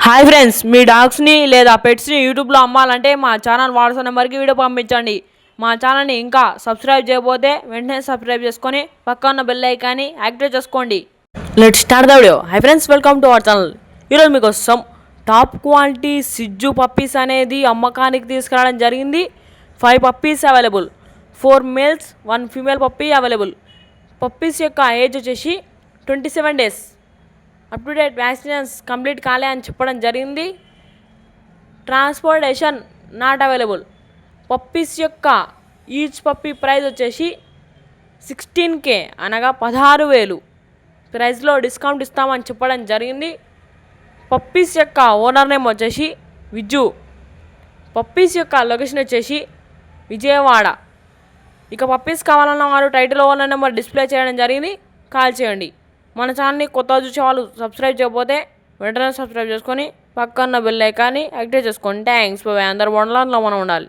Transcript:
Hi friends, మీ డాగ్స్ని లేదా పెట్స్ని యూట్యూబ్లో అమ్మాలంటే మా ఛానల్ వాట్సాప్ నెంబర్కి వీడియో పంపించండి. మా ఛానల్ని ఇంకా సబ్స్క్రైబ్ చేయకపోతే వెంటనే సబ్స్క్రైబ్ చేసుకొని పక్క ఉన్న బెల్ ఐకాన్ని యాక్టివేట్ చేసుకోండి. Let's start the video. Hi friends, welcome to our channel. ఈరోజు మీకోసం టాప్ క్వాలిటీ సిజ్జు పప్పీస్ అనేది అమ్మకానికి తీసుకురావడం జరిగింది. 5 puppies available, 4 males 1 female puppy available. Puppies యొక్క ఏజ్ వచ్చేసి 27 days. Up to date vaccinations complete కాలే అని చెప్పడం జరిగింది. Transportation not available. పప్పీస్ యొక్క ఈచ్ పప్పీ ప్రైస్ వచ్చేసి 16K అనగా 16,000 ప్రైస్లో డిస్కౌంట్ ఇస్తామని చెప్పడం జరిగింది. పప్పీస్ యొక్క ఓనర్ నేమ్ వచ్చేసి విజ్జు. పప్పీస్ యొక్క లొకేషన్ వచ్చేసి విజయవాడ. ఇక పప్పీస్ కావాలన్న వారు టైటిల్ ఓనర్ నెంబర్ డిస్ప్లే చేయడం జరిగింది, కాల్ చేయండి. మన ఛానల్ని కొత్తగా చూసే వాళ్ళు సబ్స్క్రైబ్ చేయకపోతే వెంటనే సబ్స్క్రైబ్ చేసుకొని పక్కన్న బెల్ ఐకాన్ని యాక్టివేట్ చేసుకోండి. థ్యాంక్స్. అందరు వండలో మనం ఉండాలి.